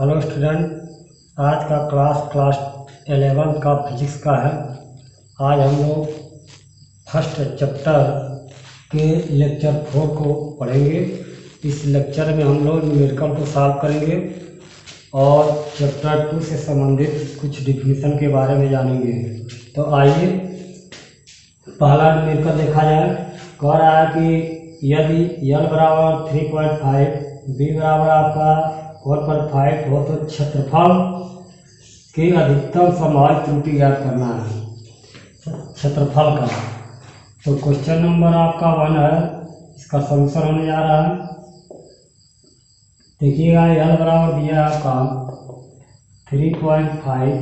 Hello student, आज का class 11 का फिजिक्स का है। आज हम लोग फर्स्ट चैप्टर के लेक्चर 4 को पढ़ेंगे। इस लेक्चर में हम लोग न्यूमेरिकल को सॉल्व करेंगे और चैप्टर 2 से संबंधित कुछ डिफिनीशन के बारे में जानेंगे। तो आइए पहला न्यूमेरिकल देखा जाए। कह रहा है कि यदि L बराबर 3.5, B बराबर आपका 4.5 हो तो क्षेत्रफल की अधिकतम संभावित त्रुटि ज्ञात करना है क्षेत्रफल का। तो क्वेश्चन नंबर आपका 1 है, इसका सॉल्यूशन होने जा रहा है। देखिएगा, L बराबर दिया है आपका 3.5,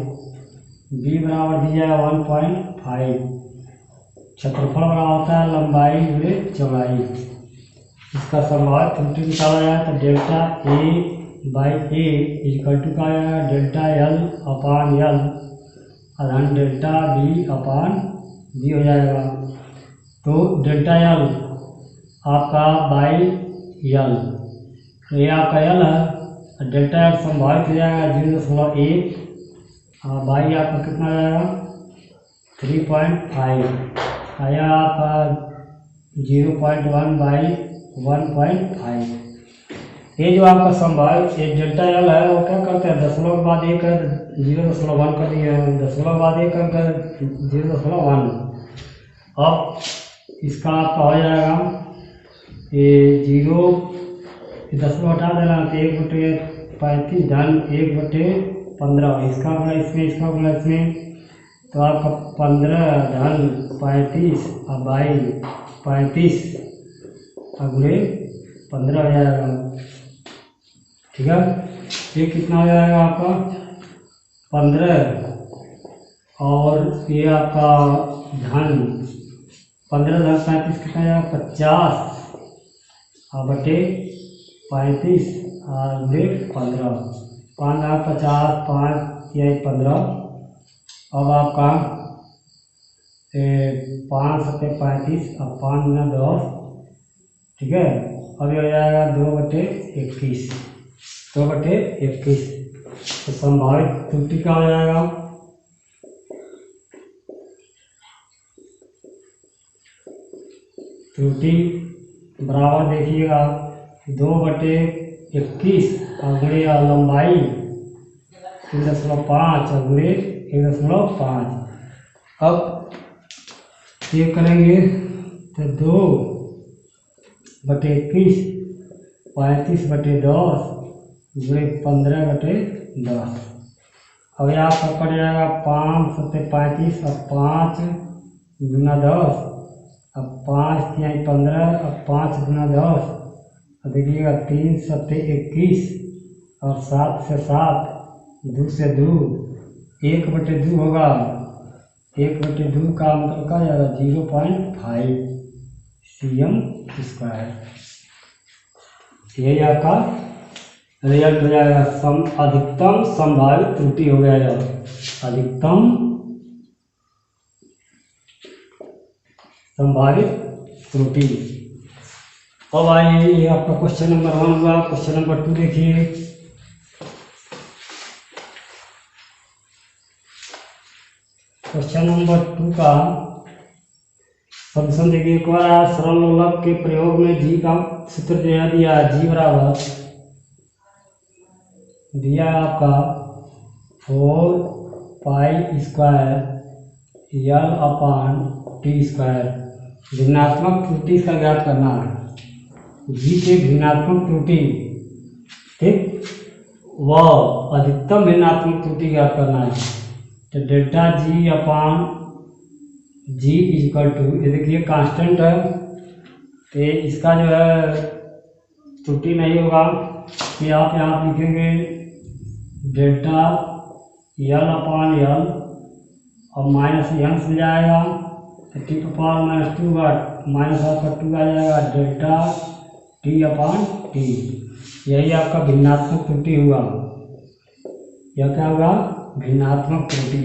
B बराबर दिया है 1.5। क्षेत्रफल बड़ा होता है लंबाई गुणे चौड़ाई। इसका संभावित त्रुटि निकाला जाए तो डेल्टा A/A इक्वल टू का आएगा डेल्टा L/L अधन डेल्टा B/B हो जाएगा। तो डेल्टा L आपका बाई L, तो ये आपका L है। डेल्टा L संभावित हो जाएगा 0.1 और बाई आपका कितना आ जाएगा 3.5 आया आपका 0.1 बाई 1.5। ये जो आपका संभावित ये डेल्टा L है वो क्या करते हैं, दशमलव के बाद एक 0.1 कर दिए हैं, दशमलव के बाद एक कर 0.1। अब इसका आपका हो जाएगा ये 0 दशमलव हटा देना तो 1/35 धन 1/15। इसका गुणा इसमें, इसका गुणा इसमें, तो आपका 15 धन 35 और बाई 35 गुणे 15 हो जाएगा। ठीक है, ये कितना हो जाएगा आपका 15 और ये आपका धन 15 धन 35 कितना जाएगा 50 और बटे 35 और गुणे 15, 5 50 5 या 15। अब आपका 5 सत्ते 35 और 5 गुना 10, ठीक है। अब ये हो जाएगा 2/21, 2/21। तो संभावित त्रुटि का हो जाएगा त्रुटि बराबर देखिएगा 2/21 और गुणे लंबाई 3.5 और गुणे 1.5। अब ये करेंगे तो 2/21 35/10 गुणे 15/10। अब यहाँ पर पड़ जाएगा 5 सत्ते 35 और 5 गुना 10 अब 5 तिहाई 15 और 5 गुना 10 और देखिएगा 3 सत्ते 21 और 7 से 7 2 से 2 1/2 होगा। 1/2 का मतलब क्या जाएगा 0.5 cm²। यही आपका रिजल्ट हो जाएगा। अधिकतम संभावित त्रुटि हो गया है, अधिकतम संभावित त्रुटि। अब आइए ये आपका क्वेश्चन नंबर 1 हुआ। क्वेश्चन नंबर 2 देखिए। क्वेश्चन नंबर 2 का सॉल्यूशन देखिए। एक बार सरल लोलक के प्रयोग में जी का सूत्र दिया जी बराबर दिया आपका 4π² L/T²। भिन्नात्मक त्रुटि का ज्ञात करना है। जी के भिन्नात्मक त्रुटि, ठीक, वह अधिकतम भिन्नात्मक त्रुटि ज्ञात करना है। तो डेल्टा G इक्वल टू, ये देखिए कांस्टेंट है तो इसका जो है त्रुटि नहीं होगा कि आप यहाँ लिखेंगे डेल्टा L/L और माइनस यहाँ से जाएगा तो T⁻⁻2 माइनस आपका 2 आ जाएगा डेल्टा T/T। यही आपका भिन्नात्मक त्रुटि हुआ। यह क्या होगा भिन्नात्मक त्रुटि,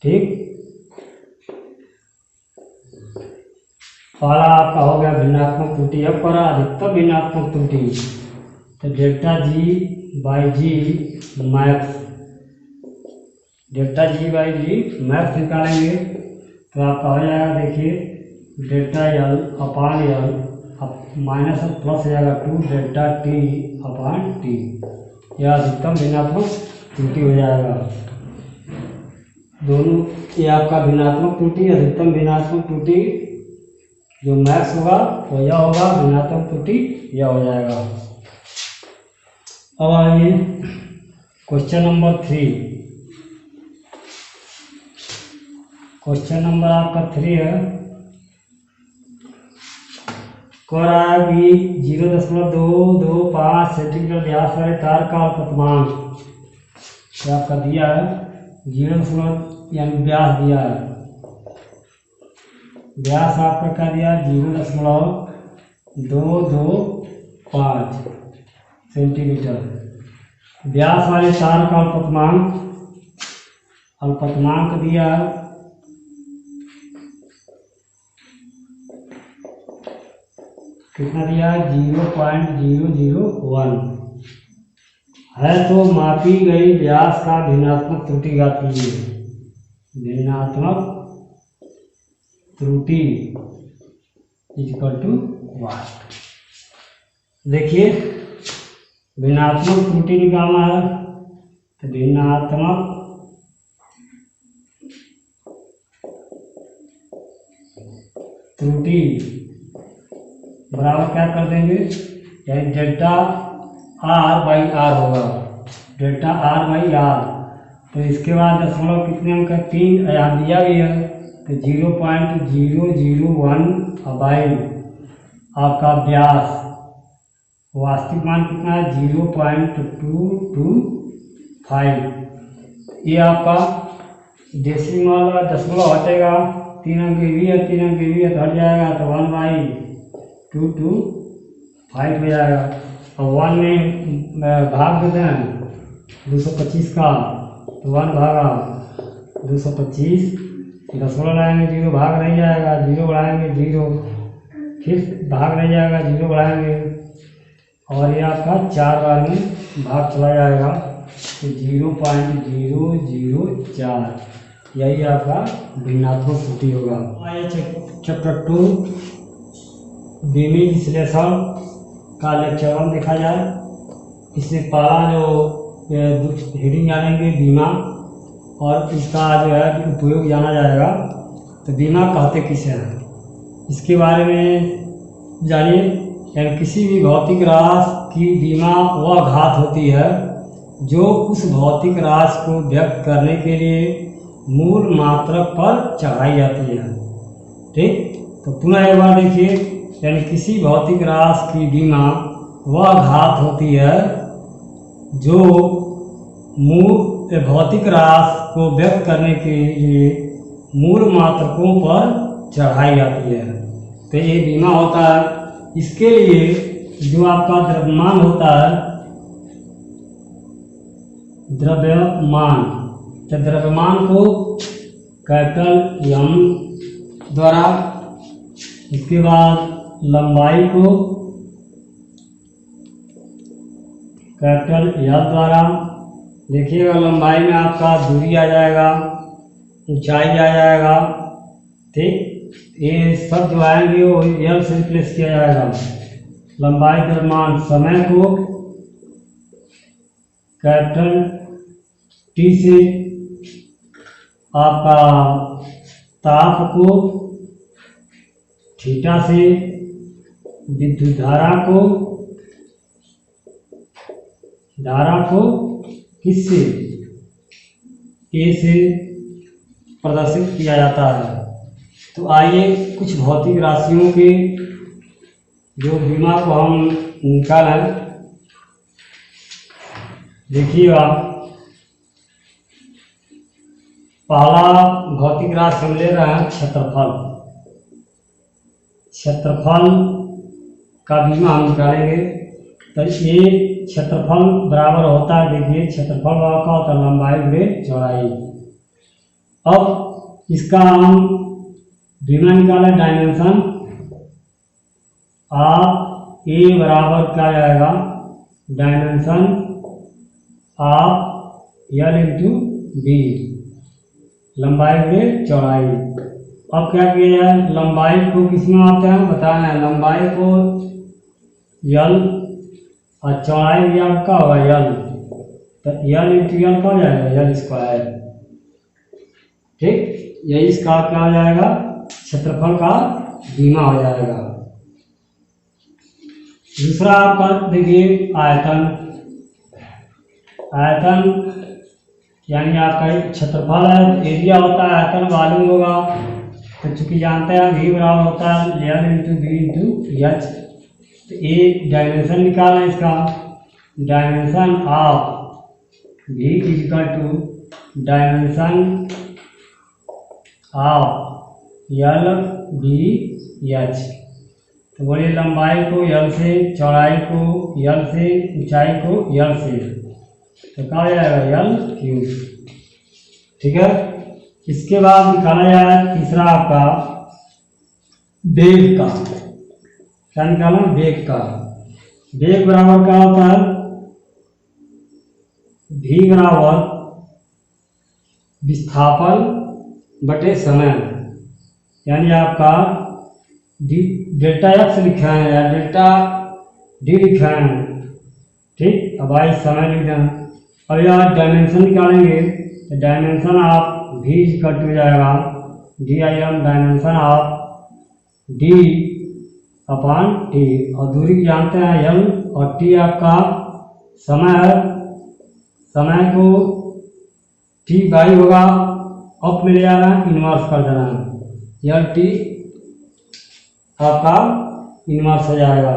ठीक। पहला आपका हो गया भिन्नात्मक त्रुटि। अब करा अधिकतम भिन्नात्मक त्रुटि। तो delta g by g max, delta g by g max निकालेंगे तो आपका हो जाएगा, देखिए delta l upon l minus plus हो जाएगा 2 डेल्टा टी अपान टी, यह अधिकतम भिन्नात्मक त्रुटि हो जाएगा। दोनों ये आपका भिन्नात्मक त्रुटि, अधिकतम भिन्नात्मक त्रुटि जो मैक्स होगा वो यह होगा, भिन्नात्मक त्रुटि यह हो जाएगा। अब आइए क्वेश्चन नंबर 3। क्वेश्चन नंबर आपका 3 है, कह रहा है कि 0.225 सेंटीमीटर व्यास वाले तार का अल्पतमांक आपका दिया है, 0 यानी व्यास दिया है, व्यास आपका क्या दिया है 0.225 सेंटीमीटर, व्यास वाले तार का अल्पतमांक दिया है कितना दिया है 0.001 है। तो मापी गई व्यास का भिन्नात्मक त्रुटि ज्ञात कीजिए। भिन्नात्मक त्रुटि इक्वल टू वाट। देखिए भिन्नात्मक त्रुटि निकालना है तो भिन्नात्मक त्रुटि बराबर क्या कर देंगे, यानी डेल्टा आर बाई आर होगा, डेल्टा आर बाई आर। तो इसके बाद दशमलव कितने अंक है 3 यहाँ दिया भी है, तो 0.001 बाई आपका व्यास, वास्तविक मान कितना है 0.225। ये आपका डेसिमल दशमलव हटेगा, 3 अंक भी है 3 अंक भी है तो हट जाएगा, तो 1/225 हो जाएगा। और 1 में भाग देते हैं 225 का, तो 1 भागा 225, दशमलव लाएंगे 0 भाग नहीं जाएगा, 0 बढ़ाएंगे 0, फिर भाग नहीं जाएगा 0 बढ़ाएंगे, और ये आपका 4 बार में भाग चला जाएगा, तो 0.004 यही आपका भिन्नात्मक त्रुटि होगा। चैप्टर 2 बीमी विश्लेषण का लेक्चर 1 देखा जाए। इसमें पहला जो हेडिंग जानेंगे बीमा, और इसका जो है उपयोग जाना जाएगा। तो बीमा कहते किसे हैं इसके बारे में जानिए। यानी किसी भी भौतिक राशि की बीमा वह घात होती है जो उस भौतिक राशि को व्यक्त करने के लिए मूल मात्रक पर चढ़ाई जाती है। ठीक, तो पुनः एक बार देखिए, यानी किसी भौतिक राशि की बीमा वह घात होती है जो मूल भौतिक राशि को व्यक्त करने के लिए मूल मात्रकों पर चढ़ाई जाती है। तो ये बीमा होता है। इसके लिए जो आपका द्रव्यमान होता है, द्रव्यमान, तो द्रव्यमान को कैपिटल एम द्वारा, इसके बाद लंबाई को कैपिटल एल द्वारा, देखिएगा लंबाई में आपका दूरी आ जाएगा, ऊंचाई आ जाएगा। ठीक, ये सब जो आएंगे वो एल से रिप्लेस किया जाएगा। लंबाई द्रव्यमान, समय को कैपिटल टी से, आपका ताप को थीटा से, विद्युत धारा को किससे, ए से प्रदर्शित किया जाता है। तो आइए कुछ भौतिक राशियों के जो बीमा को हम निकालें। देखिएगा पहला भौतिक राशि हम ले रहे हैं क्षेत्रफल। क्षेत्रफल का बीमा हम निकालेंगे। तो ये क्षेत्रफल बराबर होता है, देखिए क्षेत्रफल बराबर का होता है लंबाई गुणे चौड़ाई। अब इसका हम बीमा निकालें, डायमेंशन आप ए बराबर क्या जाएगा dimension of l into b, लंबाई में चौड़ाई। अब क्या किया जाए, लंबाई को किस में आते हैं बताना है। लंबाई को यल और चौड़ाई भी आपका होगा यल, तो यल इंटू यल का हो जाएगा यल स्क्वायर। ठीक, यही इसका क्या हो जाएगा, क्षेत्रफल का बीमा हो जाएगा। दूसरा आपका देखिए आयतन। आयतन यानी आपका क्षेत्रफल है, एरिया होता है, आयतन वॉल्यूम होगा। तो चूंकि जानते हैं v बराबर होता है l into b into h, तो ये डायमेंशन निकालना इसका। Dimension of v is equal to dimension of l b h. तो बोलिए लंबाई को यल से, चौड़ाई को यल से, ऊंचाई को यल से, तो कहा जाएगा यल क्यूब। ठीक है, इसके बाद निकाला जाए तीसरा आपका वेग का। क्या निकालना, वेग का। वेग बराबर क्या होता है, v बराबर विस्थापन बटे समय, यानी आपका डेल्टा एक्स लिखा है या डेल्टा डी लिखा है। ठीक, अब आई समय लिख देना। अब यार डायमेंशन निकालेंगे तो डायमेंशन ऑफ v कट हो जाएगा D I am dimension of d upon T, और दूरी जानते हैं एल, और टी आपका समय है। समय को टी बाई होगा, अप में ले जाना, इन्वर्स कर देना, यल टी आपका इन्वर्स हो जाएगा।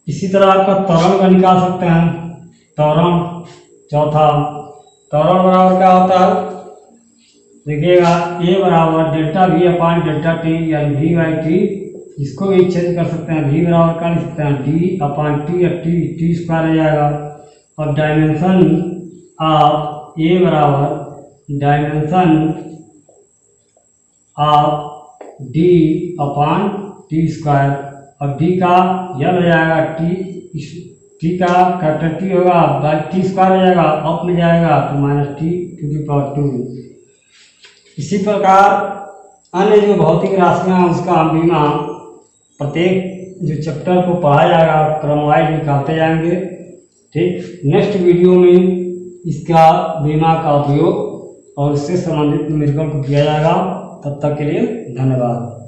इसी तरह आपका त्वरण का निकाल सकते हैं। त्वरण चौथा, त्वरण बराबर क्या होता है देखिएगा, ए बराबर delta we upon delta T, यानी वी बाई टी। इसको भी चेंज कर सकते हैं, वी बराबर क्या लिख सकते हैं डी अपॉन टी, या टी स्क्वायर हो जाएगा। और डायमेंशन ऑफ ए बराबर dimension of d upon t square, और डी का यल हो जाएगा टी का कैपिटल टी होगा बाई टी स्क्वायर हो जाएगा, अप में जाएगा तो minus t to the power 2। इसी प्रकार अन्य जो भौतिक राशियाँ हैं उसका हम बीमा प्रत्येक जो चैप्टर को पढ़ा जाएगा क्रमवाइज निकालते जाएंगे। ठीक, नेक्स्ट वीडियो में इसका बीमा का उपयोग और उससे संबंधित न्यूमेरिकल को किया जाएगा। तब तक के लिए धन्यवाद।